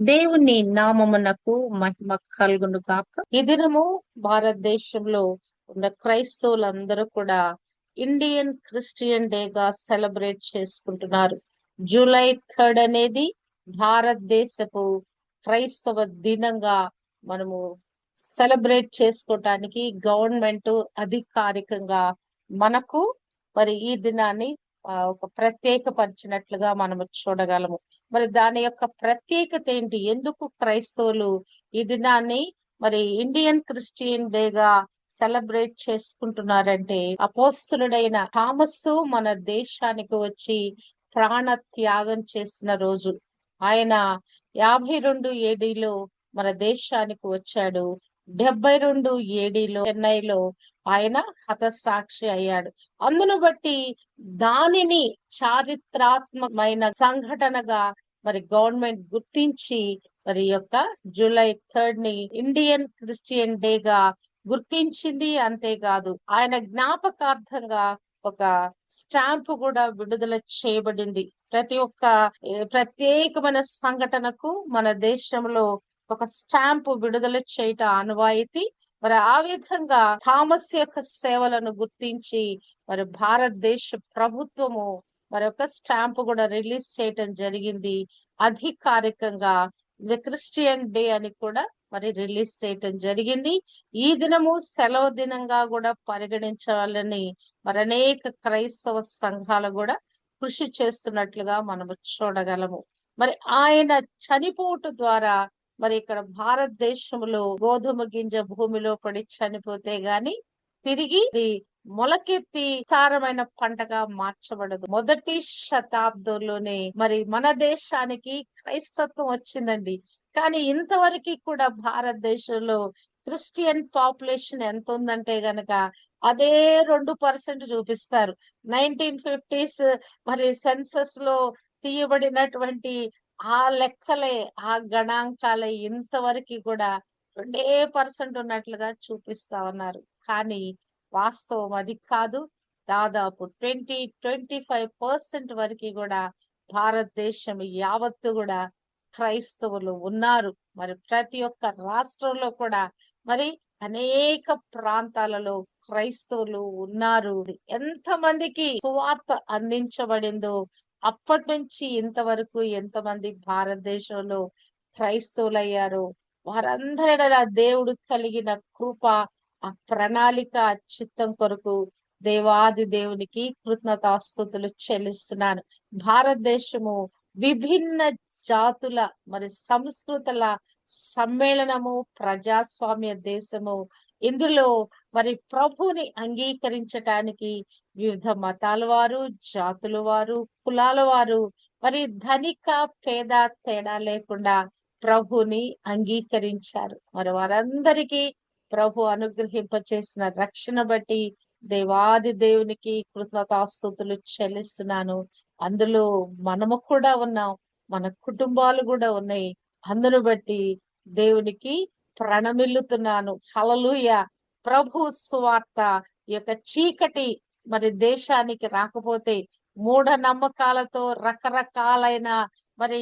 దేవుని నామమునకు మహిమ కలుగును గాక. ఈ దినము భారతదేశంలో ఉన్న క్రైస్తవులందరూ కూడా ఇండియన్ క్రిస్టియన్ డేగా సెలబ్రేట్ చేసుకుంటున్నారు. జూలై 3 అనేది భారతదేశపు క్రైస్తవ దినంగా మనము సెలబ్రేట్ చేసుకోవటానికి గవర్నమెంట్ అధికారికంగా మనకు మరి ఈ దినాన్ని ఒక ప్రత్యేకపరిచినట్లుగా మనము చూడగలము. మరి దాని యొక్క ప్రత్యేకత ఏంటి? ఎందుకు క్రైస్తవులు ఈ దినాన్ని మరి ఇండియన్ క్రిస్టియన్ డేగా సెలబ్రేట్ చేసుకుంటున్నారంటే, అపోస్తులుడైన థామస్ మన దేశానికి వచ్చి ప్రాణ త్యాగం చేసిన రోజు. ఆయన 52 ఏడీలో మన దేశానికి వచ్చాడు. 72 ఏడీలో చెన్నైలో ఆయన హతసాక్షి అయ్యాడు. అందును బట్టి దానిని చారిత్రాత్మకమైన సంఘటనగా మరి గవర్నమెంట్ గుర్తించి మరి యొక్క జూలై 3 ని ఇండియన్ క్రిస్టియన్ డేగా గుర్తించింది. అంతేకాదు ఆయన జ్ఞాపకార్థంగా ఒక స్టాంపు కూడా విడుదల చేయబడింది. ప్రతి ఒక్క ప్రత్యేకమైన సంఘటనకు మన దేశంలో ఒక స్టాంపు విడుదల చేయట ఆనవాయితీ. మరి ఆ విధంగా థామస్ యొక్క సేవలను గుర్తించి మరి భారతదేశ ప్రభుత్వము మరొక స్టాంపు కూడా రిలీజ్ చేయటం జరిగింది. అధికారికంగా ది క్రిస్టియన్ డే అని కూడా మరి రిలీజ్ చేయటం జరిగింది. ఈ దినము సెలవు దినంగా కూడా పరిగణించాలని మరి అనేక క్రైస్తవ సంఘాలు కూడా కృషి చేస్తున్నట్లుగా మనము చూడగలము. మరి ఆయన చనిపోవటం ద్వారా మరి ఇక్కడ భారతదేశంలో గోధుమ గింజ భూమిలో పడి చనిపోతే గాని తిరిగి మొలకెత్తి సారమైన పంటగా మార్చబడదు. మొదటి శతాబ్దంలోనే మరి మన దేశానికి క్రైస్తత్వం వచ్చిందండి. కానీ ఇంతవరకు కూడా భారతదేశంలో క్రిస్టియన్ పాపులేషన్ ఎంత ఉందంటే గనక అదే 2% చూపిస్తారు. 1950s మరి సెన్సస్ లో తీయబడినటువంటి ఆ లెక్కలే, ఆ గణాంకాలే ఇంతవరకు కూడా 2% ఉన్నట్లుగా చూపిస్తా ఉన్నారు. కానీ వాస్తవం అది కాదు. దాదాపు 20-25% వరకు కూడా భారతదేశం యావత్తు కూడా క్రైస్తవులు ఉన్నారు. మరి ప్రతి ఒక్క రాష్ట్రంలో కూడా మరి అనేక ప్రాంతాలలో క్రైస్తవులు ఉన్నారు. ఎంతమందికి సువార్త అందించబడిందో అప్పటి నుంచి ఇంతవరకు ఎంతమంది భారతదేశంలో క్రైస్తవులయ్యారో వారందరి దేవుడు కలిగిన కృప, ఆ ప్రణాళిక, చిత్తం కొరకు దేవాది దేవునికి కృతజ్ఞతాస్తుతులు చెల్లిస్తున్నాను. భారతదేశము విభిన్న జాతుల మరి సంస్కృతుల సమ్మేళనము, ప్రజాస్వామ్య దేశము. ఇందులో మరి ప్రభుని అంగీకరించటానికి వివిధ మతాల వారు, జాతుల వారు, కులాల వారు మరి ధనిక పేద తేడా లేకుండా ప్రభుని అంగీకరించారు. మరి వారందరికీ ప్రభు అనుగ్రహింప చేసిన రక్షణ బట్టి దేవాది దేవునికి కృతజ్ఞతాస్తుతులు చెల్లిస్తున్నాను. అందులో మనము కూడా ఉన్నాం, మన కుటుంబాలు కూడా ఉన్నాయి. అందును బట్టి దేవునికి ప్రణమిల్లుతున్నాను. హల్లెలూయా. ప్రభు సువార్త ఈ యొక్క చీకటి మరి దేశానికి రాకపోతే, మూఢ నమ్మకాలతో రకరకాలైన మరి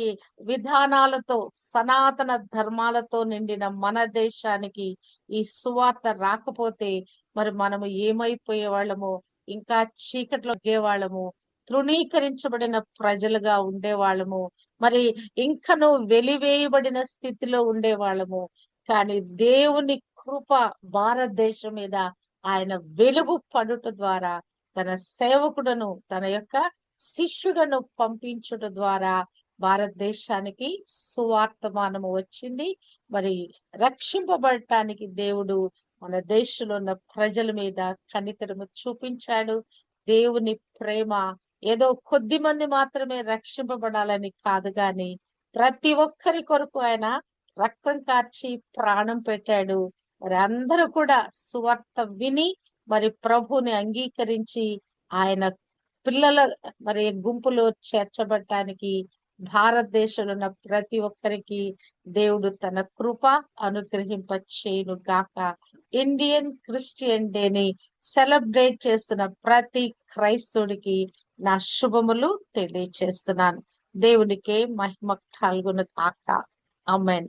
విధానాలతో సనాతన ధర్మాలతో నిండిన మన దేశానికి ఈ సువార్త రాకపోతే మరి మనము ఏమైపోయే వాళ్ళము, ఇంకా చీకట్లో వాళ్ళము, తృణీకరించబడిన ప్రజలుగా ఉండేవాళ్ళము, మరి ఇంకను వెలివేయబడిన స్థితిలో ఉండేవాళ్ళము. కానీ దేవుని కృప భారతదేశం మీద ఆయన వెలుగు పడుట ద్వారా తన సేవకుడను, తన యొక్క శిష్యుడను పంపించుట ద్వారా భారతదేశానికి సువార్తమానము వచ్చింది. మరి రక్షింపబడటానికి దేవుడు మన దేశంలో ఉన్న ప్రజల మీద కనికరము చూపించాడు. దేవుని ప్రేమ ఏదో కొద్ది మంది మాత్రమే రక్షింపబడాలని కాదు, గాని ప్రతి ఒక్కరి కొరకు ఆయన రక్తం కార్చి ప్రాణం పెట్టాడు. మరి అందరూ కూడా సువార్త విని మరి ప్రభుని అంగీకరించి ఆయన పిల్లల మరి గుంపులో చేర్చబడటానికి భారతదేశంలో ఉన్న ప్రతి ఒక్కరికి దేవుడు తన కృప అనుగ్రహింప చేయును గాక. ఇండియన్ క్రిస్టియన్ డేని సెలబ్రేట్ చేస్తున్న ప్రతి క్రైస్తవుడికి నా శుభములు తెలియచేస్తున్నాను. దేవునికే మహిమ కలుగును గాక. ఆమేన్.